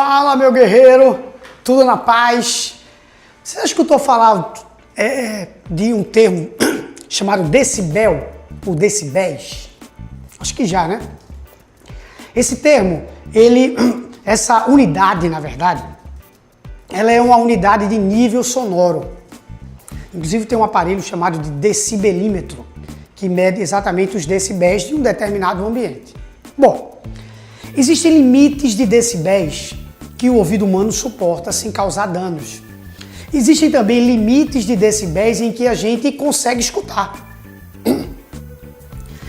Fala, meu guerreiro, tudo na paz? Você já escutou falar de um termo chamado decibel, ou decibéis? Acho que já, né? Esse termo, essa unidade, na verdade, ela é uma unidade de nível sonoro. Inclusive tem um aparelho chamado de decibelímetro, que mede exatamente os decibéis de um determinado ambiente. Bom, existem limites de decibéis que o ouvido humano suporta sem causar danos. Existem também limites de decibéis em que a gente consegue escutar.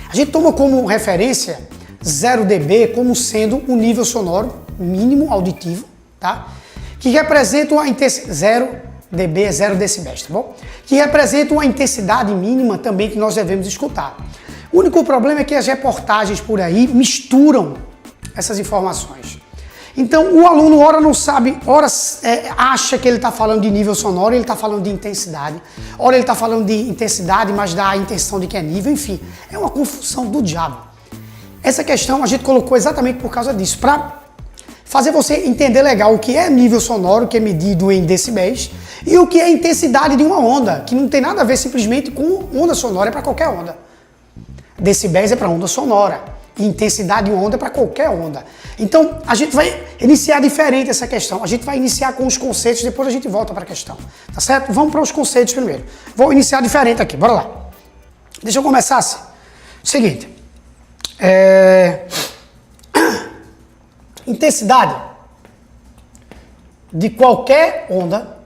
A gente toma como referência 0 dB como sendo um nível sonoro mínimo auditivo, tá? Que representa uma intensidade, 0 dB é 0 decibéis, tá bom? Que representa uma intensidade mínima também que nós devemos escutar. O único problema é que as reportagens por aí misturam essas informações. Então o aluno ora não sabe, ora acha que ele está falando de nível sonoro, ele está falando de intensidade. Ora ele está falando de intensidade, mas dá a intenção de que é nível, enfim. É uma confusão do diabo. Essa questão a gente colocou exatamente por causa disso, para fazer você entender legal o que é nível sonoro, que é medido em decibéis, e o que é intensidade de uma onda, que não tem nada a ver simplesmente com onda sonora, é para qualquer onda. Decibéis é para onda sonora, e intensidade de uma onda é para qualquer onda. Então, a gente vai iniciar diferente essa questão. A gente vai iniciar com os conceitos, depois a gente volta para a questão. Tá certo? Vamos para os conceitos primeiro. Vou iniciar diferente aqui, bora lá. Deixa eu começar assim. Seguinte. Intensidade de qualquer onda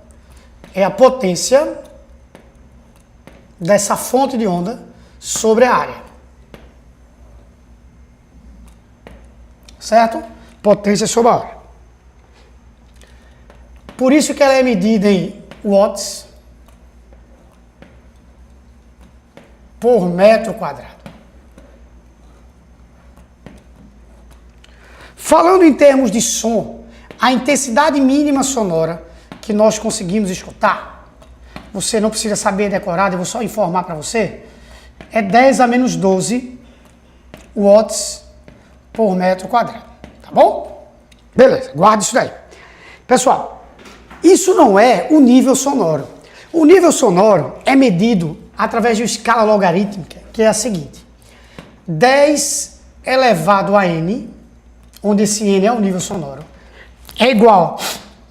é a potência dessa fonte de onda sobre a área. Certo? Potência sobre a área. Por isso que ela é medida em watts por metro quadrado. Falando em termos de som, a intensidade mínima sonora que nós conseguimos escutar, você não precisa saber decorado, eu vou só informar para você, é 10 a menos 12 watts por metro quadrado, tá bom? Beleza, guarda isso daí. Pessoal, isso não é o nível sonoro. O nível sonoro é medido através de uma escala logarítmica, que é a seguinte: 10 elevado a n, onde esse n é o nível sonoro, é igual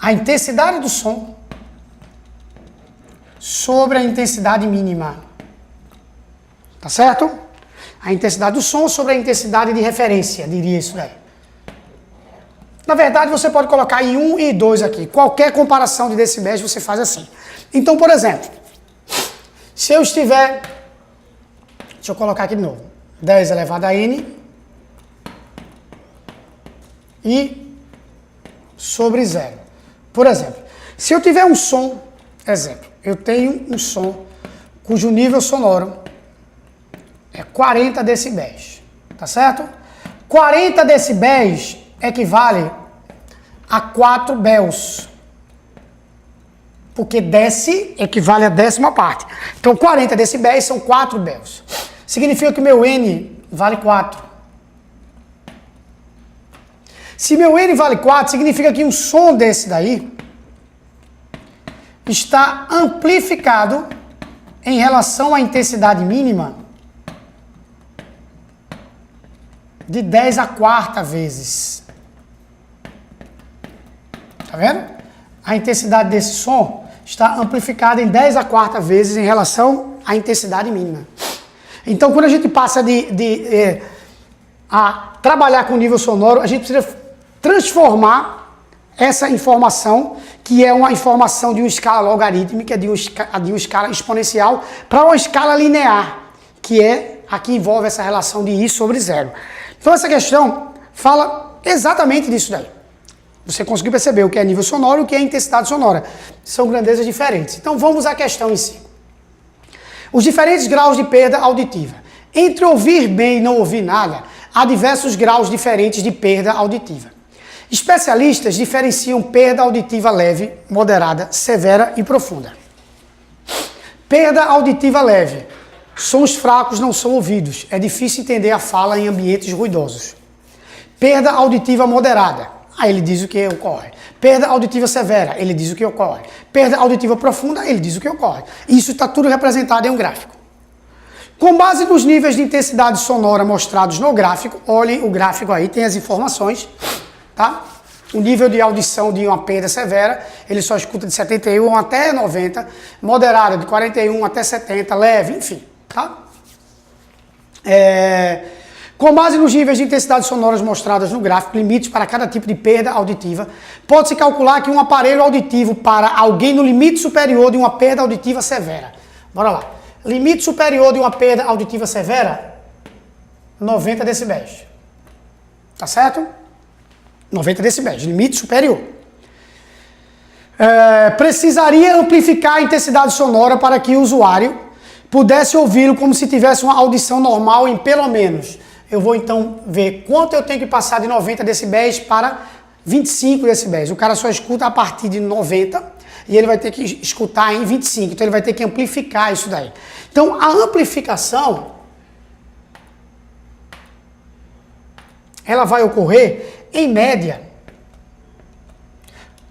à intensidade do som sobre a intensidade mínima. Tá certo? A intensidade do som sobre a intensidade de referência, diria isso daí. Na verdade, você pode colocar em 1 e 2 aqui. Qualquer comparação de decibéis você faz assim. Então, por exemplo, se eu estiver... Deixa eu colocar aqui de novo. 10 elevado a n e sobre 0. Por exemplo, se eu tiver um som, exemplo, eu tenho um som cujo nível sonoro é 40 decibéis, tá certo? 40 decibéis equivale a 4 bels, porque deci equivale a décima parte. Então 40 decibéis são 4 bels. Significa que meu n vale 4. Se meu n vale 4, significa que um som desse daí está amplificado em relação à intensidade mínima de 10 a quarta vezes. Tá vendo? A intensidade desse som está amplificada em 10 a quarta vezes em relação à intensidade mínima. Então, quando a gente passa a trabalhar com nível sonoro, a gente precisa transformar essa informação, que é uma informação de uma escala logarítmica, de uma escala exponencial, para uma escala linear, que é a que envolve essa relação de I sobre 0. Então essa questão fala exatamente disso daí. Você conseguiu perceber o que é nível sonoro e o que é intensidade sonora. São grandezas diferentes. Então vamos à questão em si. Os diferentes graus de perda auditiva. Entre ouvir bem e não ouvir nada, há diversos graus diferentes de perda auditiva. Especialistas diferenciam perda auditiva leve, moderada, severa e profunda. Perda auditiva leve. Sons fracos não são ouvidos. É difícil entender a fala em ambientes ruidosos. Perda auditiva moderada. Aí ele diz o que ocorre. Perda auditiva severa, ele diz o que ocorre. Perda auditiva profunda, ele diz o que ocorre. Isso está tudo representado em um gráfico. Com base nos níveis de intensidade sonora mostrados no gráfico, olhe o gráfico aí, tem as informações, tá? O nível de audição de uma perda severa, ele só escuta de 71 até 90, moderada de 41 até 70, leve, enfim, tá? Com base nos níveis de intensidade sonoras mostradas no gráfico, limites para cada tipo de perda auditiva, pode-se calcular que um aparelho auditivo para alguém no limite superior de uma perda auditiva severa. Bora lá. Limite superior de uma perda auditiva severa, 90 decibéis. Tá certo? 90 decibéis, limite superior. Precisaria amplificar a intensidade sonora para que o usuário pudesse ouvi-lo como se tivesse uma audição normal em pelo menos. Eu vou então ver quanto eu tenho que passar de 90 decibéis para 25 decibéis. O cara só escuta a partir de 90 e ele vai ter que escutar em 25. Então ele vai ter que amplificar isso daí. Então a amplificação, ela vai ocorrer em média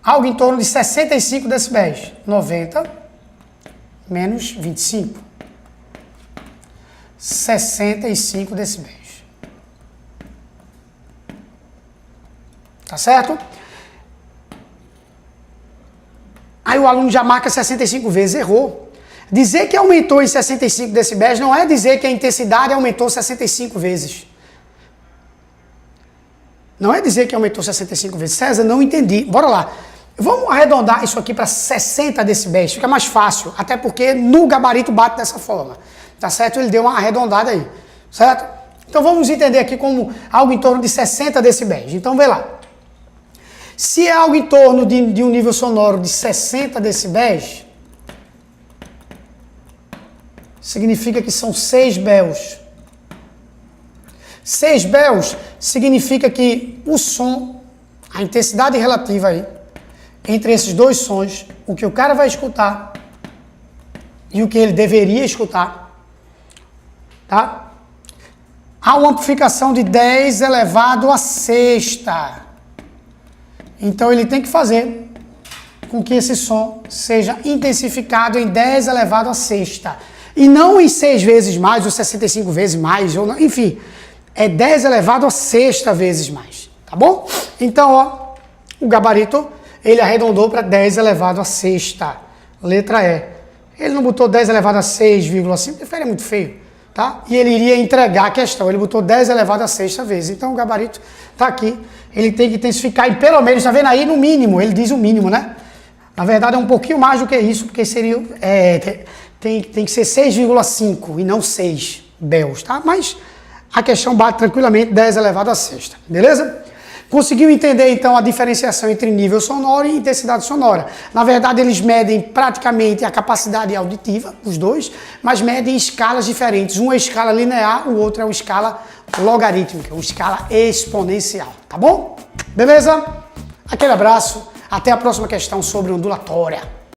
algo em torno de 65 decibéis. 90 menos 25. 65 decibéis. Tá certo? Aí o aluno já marca 65 vezes, errou. Dizer que aumentou em 65 decibéis não é dizer que a intensidade aumentou 65 vezes. Não é dizer que aumentou 65 vezes. César, não entendi. Bora lá. Vamos arredondar isso aqui para 60 decibéis. Fica mais fácil. Até porque no gabarito bate dessa forma. Tá certo? Ele deu uma arredondada aí. Certo? Então vamos entender aqui como algo em torno de 60 decibéis. Então vê lá. Se é algo em torno de um nível sonoro de 60 decibéis, significa que são 6 béus. 6 béus significa que o som, a intensidade relativa aí, entre esses dois sons, o que o cara vai escutar e o que ele deveria escutar, tá? Há uma amplificação de 10 elevado a sexta. Então ele tem que fazer com que esse som seja intensificado em 10 elevado a sexta. E não em 6 vezes mais, ou 65 vezes mais, ou não, enfim, é 10 elevado a sexta vezes mais, tá bom? Então, ó, o gabarito, ele arredondou para 10 elevado a sexta, letra E. Ele não botou 10 elevado a 6,5, porque é muito feio, tá? E ele iria entregar a questão, ele botou 10 elevado a sexta vezes. Então o gabarito tá aqui, ele tem que intensificar em pelo menos, tá vendo aí, no mínimo, ele diz o mínimo, né? Na verdade é um pouquinho mais do que isso, porque seria, tem que ser 6,5 e não 6 béus, tá? Mas a questão bate tranquilamente 10 elevado a sexta, beleza? Conseguiu entender, então, a diferenciação entre nível sonoro e intensidade sonora. Na verdade, eles medem praticamente a capacidade auditiva, os dois, mas medem escalas diferentes. Um é escala linear, o outro é uma escala logarítmica, uma escala exponencial, tá bom? Beleza? Aquele abraço, até a próxima questão sobre ondulatória.